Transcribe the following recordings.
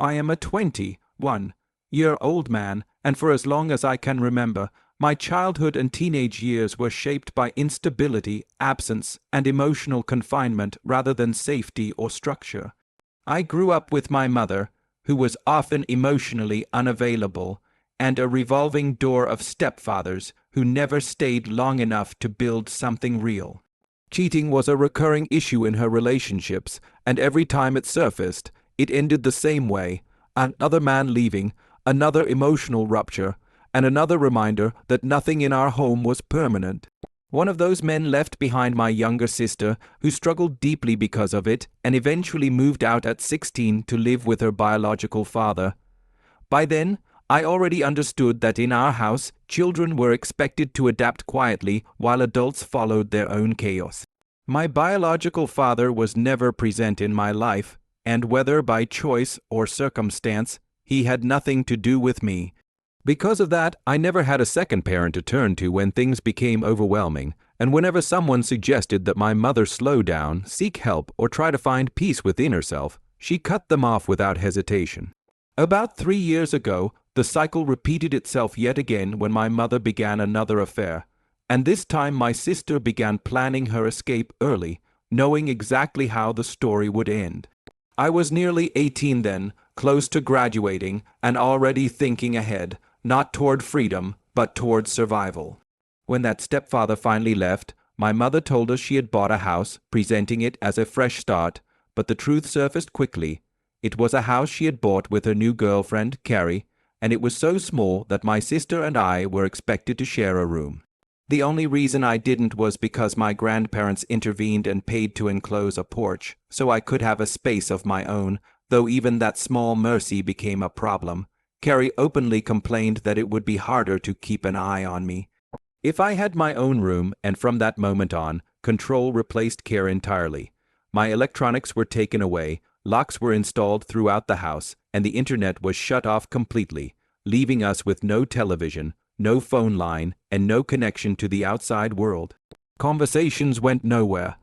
I am a 21-year-old man, and for as long as I can remember, my childhood and teenage years were shaped by instability, absence, and emotional confinement rather than safety or structure. I grew up with my mother, who was often emotionally unavailable, and a revolving door of stepfathers who never stayed long enough to build something real. Cheating was a recurring issue in her relationships, and every time it surfaced, it ended the same way: another man leaving, another emotional rupture, and another reminder that nothing in our home was permanent. One of those men left behind my younger sister, who struggled deeply because of it and eventually moved out at 16 to live with her biological father. By then, I already understood that in our house, children were expected to adapt quietly while adults followed their own chaos. My biological father was never present in my life, and whether by choice or circumstance, he had nothing to do with me. Because of that, I never had a second parent to turn to when things became overwhelming, and whenever someone suggested that my mother slow down, seek help, or try to find peace within herself, she cut them off without hesitation. About 3 years ago, the cycle repeated itself yet again when my mother began another affair, and this time my sister began planning her escape early, knowing exactly how the story would end. I was nearly 18 then, close to graduating, and already thinking ahead, not toward freedom, but toward survival. When that stepfather finally left, my mother told us she had bought a house, presenting it as a fresh start, but the truth surfaced quickly. It was a house she had bought with her new girlfriend, Carrie, and it was so small that my sister and I were expected to share a room. The only reason I didn't was because my grandparents intervened and paid to enclose a porch, so I could have a space of my own, though even that small mercy became a problem. Carrie openly complained that it would be harder to keep an eye on me. If I had my own room, and from that moment on, control replaced care entirely. My electronics were taken away, locks were installed throughout the house, and the internet was shut off completely, leaving us with no television, no phone line, and no connection to the outside world. Conversations went nowhere.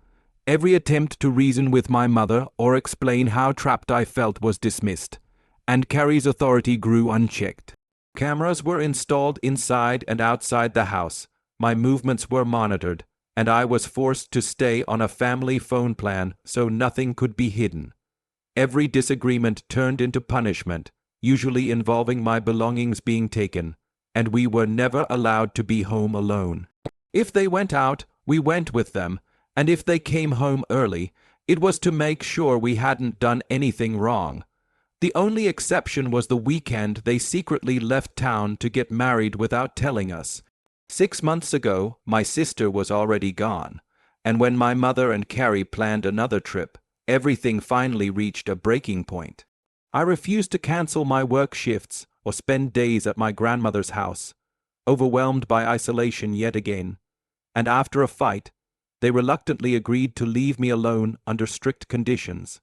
Every attempt to reason with my mother or explain how trapped I felt was dismissed, and Carrie's authority grew unchecked. Cameras were installed inside and outside the house, my movements were monitored, and I was forced to stay on a family phone plan so nothing could be hidden. Every disagreement turned into punishment, usually involving my belongings being taken, and we were never allowed to be home alone. If they went out, we went with them, and if they came home early, it was to make sure we hadn't done anything wrong. The only exception was the weekend they secretly left town to get married without telling us. 6 months ago, my sister was already gone, and when my mother and Carrie planned another trip, everything finally reached a breaking point. I refused to cancel my work shifts or spend days at my grandmother's house, overwhelmed by isolation yet again, and after a fight, they reluctantly agreed to leave me alone under strict conditions.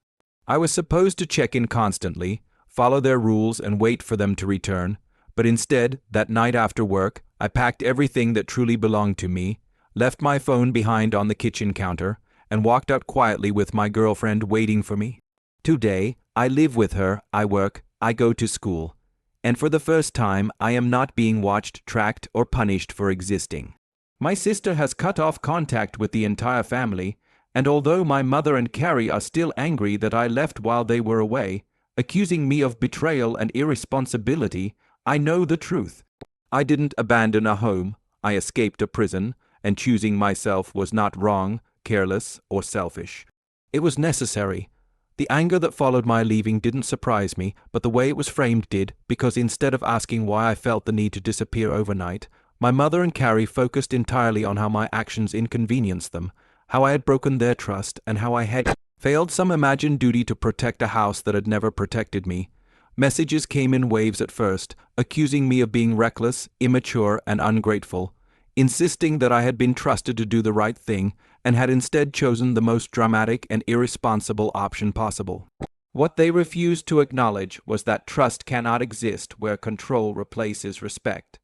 I was supposed to check in constantly, follow their rules, and wait for them to return, but instead, that night after work, I packed everything that truly belonged to me, left my phone behind on the kitchen counter, and walked out quietly with my girlfriend waiting for me. Today, I live with her, I work, I go to school, and for the first time, I am not being watched, tracked, or punished for existing. My sister has cut off contact with the entire family, and although my mother and Carrie are still angry that I left while they were away, accusing me of betrayal and irresponsibility, I know the truth. I didn't abandon a home, I escaped a prison, and choosing myself was not wrong, careless, or selfish. It was necessary. The anger that followed my leaving didn't surprise me, but the way it was framed did, because instead of asking why I felt the need to disappear overnight, my mother and Carrie focused entirely on how my actions inconvenienced them, how I had broken their trust, and how I had failed some imagined duty to protect a house that had never protected me. Messages came in waves at first, accusing me of being reckless, immature, and ungrateful, insisting that I had been trusted to do the right thing and had instead chosen the most dramatic and irresponsible option possible. What they refused to acknowledge was that trust cannot exist where control replaces respect,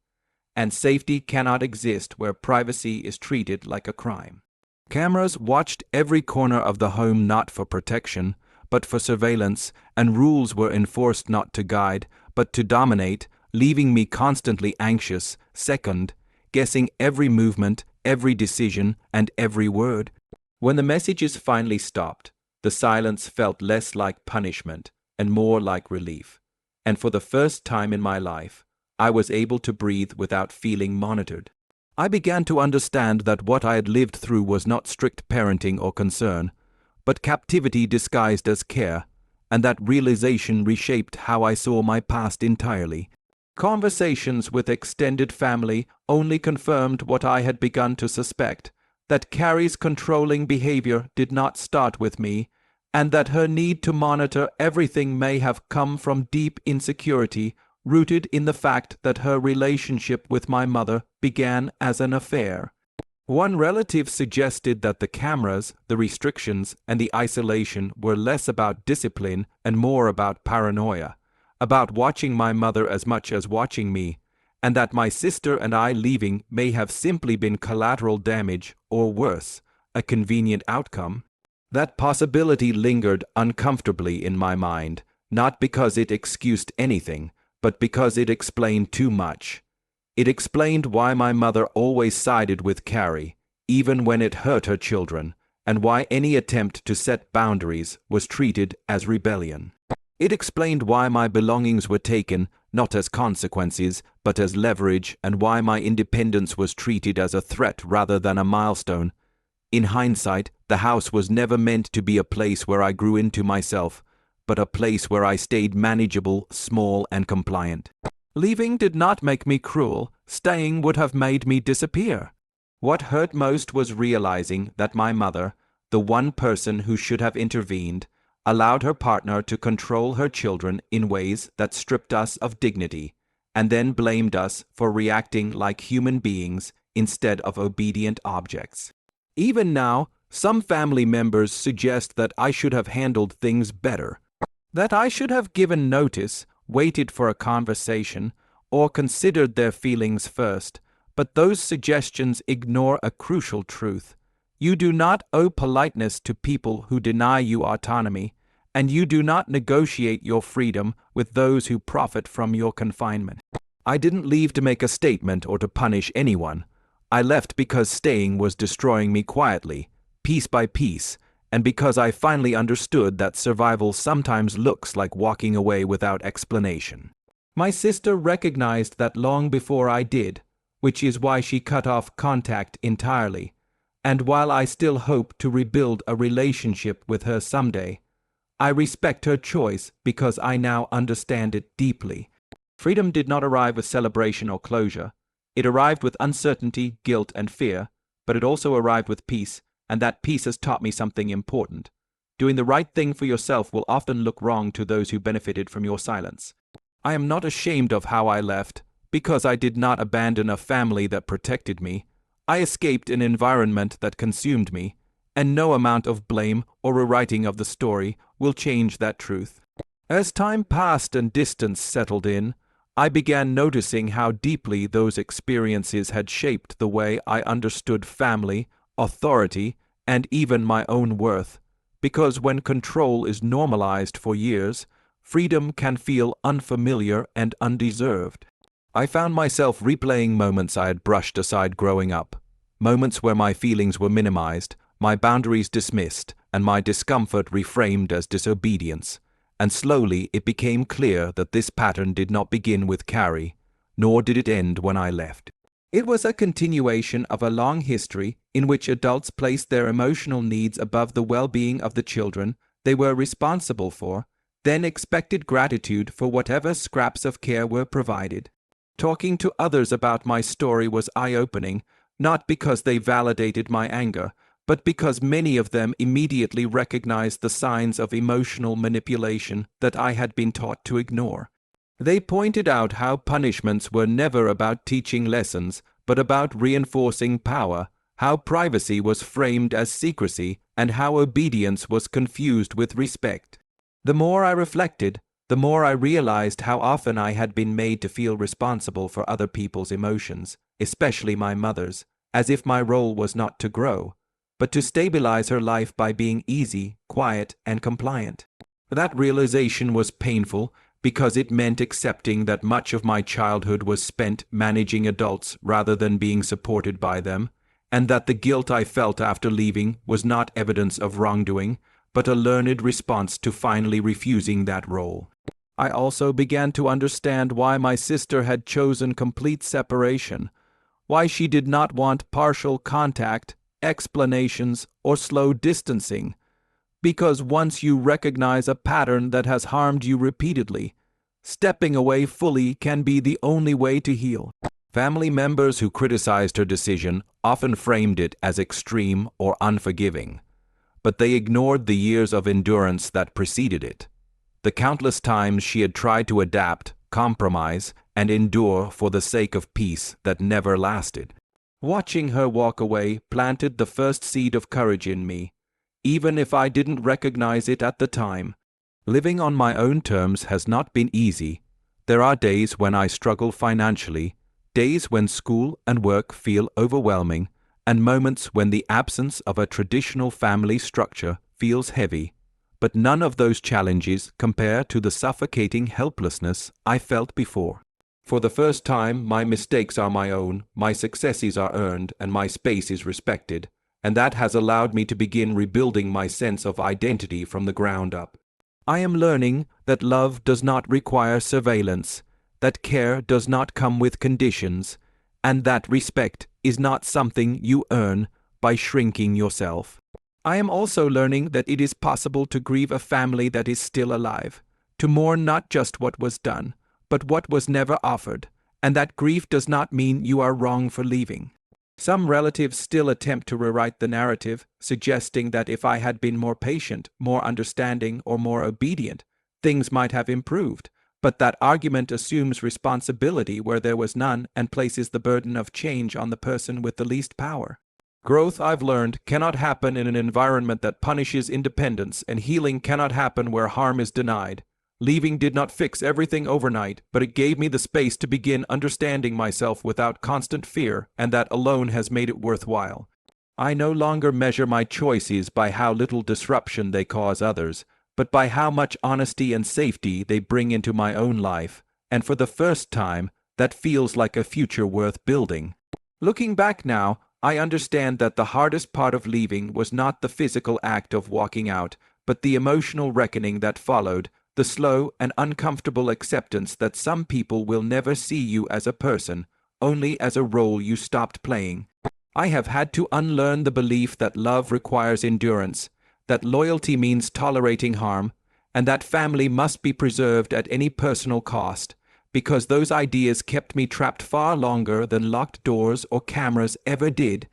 and safety cannot exist where privacy is treated like a crime. Cameras watched every corner of the home not for protection, but for surveillance, and rules were enforced not to guide, but to dominate, leaving me constantly anxious, second, guessing every movement, every decision, and every word. When the messages finally stopped, the silence felt less like punishment and more like relief. And for the first time in my life, I was able to breathe without feeling monitored. I began to understand that what I had lived through was not strict parenting or concern, but captivity disguised as care, and that realization reshaped how I saw my past entirely. Conversations with extended family only confirmed what I had begun to suspect, that Carrie's controlling behavior did not start with me, and that her need to monitor everything may have come from deep insecurity rooted in the fact that her relationship with my mother began as an affair. One relative suggested that the cameras, the restrictions, and the isolation were less about discipline and more about paranoia, about watching my mother as much as watching me, and that my sister and I leaving may have simply been collateral damage, or worse, a convenient outcome. That possibility lingered uncomfortably in my mind, not because it excused anything, but because it explained too much. It explained why my mother always sided with Carrie, even when it hurt her children, and why any attempt to set boundaries was treated as rebellion. It explained why my belongings were taken not as consequences, but as leverage, and why my independence was treated as a threat rather than a milestone. In hindsight, the house was never meant to be a place where I grew into myself, but a place where I stayed manageable, small, and compliant. Leaving did not make me cruel. Staying would have made me disappear. What hurt most was realizing that my mother, the one person who should have intervened, allowed her partner to control her children in ways that stripped us of dignity, and then blamed us for reacting like human beings instead of obedient objects. Even now, some family members suggest that I should have handled things better, that I should have given notice, waited for a conversation, or considered their feelings first, but those suggestions ignore a crucial truth. You do not owe politeness to people who deny you autonomy, and you do not negotiate your freedom with those who profit from your confinement. I didn't leave to make a statement or to punish anyone. I left because staying was destroying me quietly, piece by piece, and because I finally understood that survival sometimes looks like walking away without explanation. My sister recognized that long before I did, which is why she cut off contact entirely, and while I still hope to rebuild a relationship with her someday, I respect her choice because I now understand it deeply. Freedom did not arrive with celebration or closure. It arrived with uncertainty, guilt, and fear, but it also arrived with peace, and that peace has taught me something important. Doing the right thing for yourself will often look wrong to those who benefited from your silence. I am not ashamed of how I left, because I did not abandon a family that protected me. I escaped an environment that consumed me, and no amount of blame or rewriting of the story will change that truth. As time passed and distance settled in, I began noticing how deeply those experiences had shaped the way I understood family, authority, and even my own worth, because when control is normalized for years, freedom can feel unfamiliar and undeserved. I found myself replaying moments I had brushed aside growing up, moments where my feelings were minimized, my boundaries dismissed, and my discomfort reframed as disobedience. And slowly it became clear that this pattern did not begin with Carrie, nor did it end when I left. It was a continuation of a long history in which adults placed their emotional needs above the well-being of the children they were responsible for, then expected gratitude for whatever scraps of care were provided. Talking to others about my story was eye-opening, not because they validated my anger, but because many of them immediately recognized the signs of emotional manipulation that I had been taught to ignore. They pointed out how punishments were never about teaching lessons, but about reinforcing power, how privacy was framed as secrecy, and how obedience was confused with respect. The more I reflected, the more I realized how often I had been made to feel responsible for other people's emotions, especially my mother's, as if my role was not to grow, but to stabilize her life by being easy, quiet, and compliant. That realization was painful because it meant accepting that much of my childhood was spent managing adults rather than being supported by them, and that the guilt I felt after leaving was not evidence of wrongdoing, but a learned response to finally refusing that role. I also began to understand why my sister had chosen complete separation, why she did not want partial contact, explanations, or slow distancing. Because once you recognize a pattern that has harmed you repeatedly, stepping away fully can be the only way to heal. Family members who criticized her decision often framed it as extreme or unforgiving, but they ignored the years of endurance that preceded it. The countless times she had tried to adapt, compromise, and endure for the sake of peace that never lasted. Watching her walk away planted the first seed of courage in me, even if I didn't recognize it at the time. Living on my own terms has not been easy. There are days when I struggle financially, days when school and work feel overwhelming, and moments when the absence of a traditional family structure feels heavy. But none of those challenges compare to the suffocating helplessness I felt before. For the first time, my mistakes are my own, my successes are earned, and my space is respected, and that has allowed me to begin rebuilding my sense of identity from the ground up. I am learning that love does not require surveillance, that care does not come with conditions, and that respect is not something you earn by shrinking yourself. I am also learning that it is possible to grieve a family that is still alive, to mourn not just what was done, but what was never offered, and that grief does not mean you are wrong for leaving. Some relatives still attempt to rewrite the narrative, suggesting that if I had been more patient, more understanding, or more obedient, things might have improved, but that argument assumes responsibility where there was none and places the burden of change on the person with the least power. Growth, I've learned, cannot happen in an environment that punishes independence, and healing cannot happen where harm is denied. Leaving did not fix everything overnight, but it gave me the space to begin understanding myself without constant fear, and that alone has made it worthwhile. I no longer measure my choices by how little disruption they cause others, but by how much honesty and safety they bring into my own life, and for the first time, that feels like a future worth building. Looking back now, I understand that the hardest part of leaving was not the physical act of walking out, but the emotional reckoning that followed, the slow and uncomfortable acceptance that some people will never see you as a person, only as a role you stopped playing. I have had to unlearn the belief that love requires endurance, that loyalty means tolerating harm, and that family must be preserved at any personal cost, because those ideas kept me trapped far longer than locked doors or cameras ever did.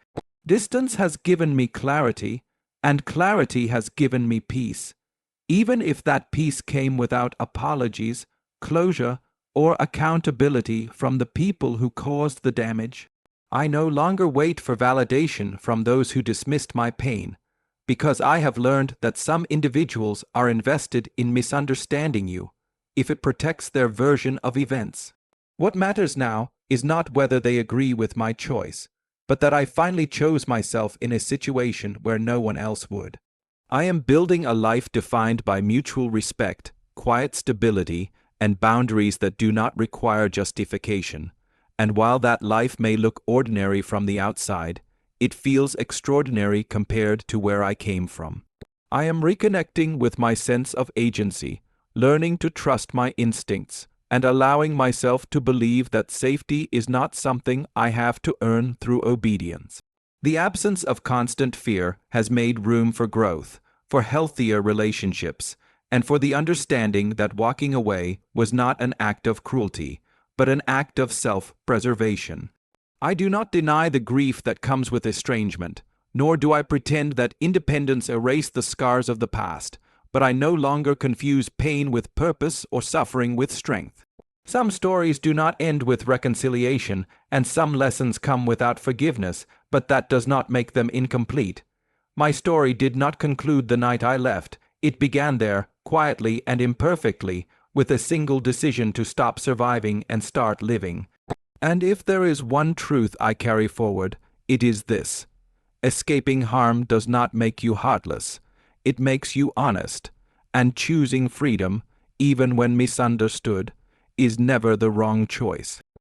Distance has given me clarity, and clarity has given me peace. Even if that peace came without apologies, closure, or accountability from the people who caused the damage. I no longer wait for validation from those who dismissed my pain, because I have learned that some individuals are invested in misunderstanding you, if it protects their version of events. What matters now is not whether they agree with my choice, but that I finally chose myself in a situation where no one else would. I am building a life defined by mutual respect, quiet stability, and boundaries that do not require justification. And while that life may look ordinary from the outside, it feels extraordinary compared to where I came from. I am reconnecting with my sense of agency, learning to trust my instincts, and allowing myself to believe that safety is not something I have to earn through obedience. The absence of constant fear has made room for growth, for healthier relationships, and for the understanding that walking away was not an act of cruelty, but an act of self-preservation. I do not deny the grief that comes with estrangement, nor do I pretend that independence erased the scars of the past, but I no longer confuse pain with purpose or suffering with strength. Some stories do not end with reconciliation, and some lessons come without forgiveness, but that does not make them incomplete. My story did not conclude the night I left. It began there, quietly and imperfectly, with a single decision to stop surviving and start living. And if there is one truth I carry forward, it is this: escaping harm does not make you heartless. It makes you honest, and choosing freedom, even when misunderstood, is never the wrong choice.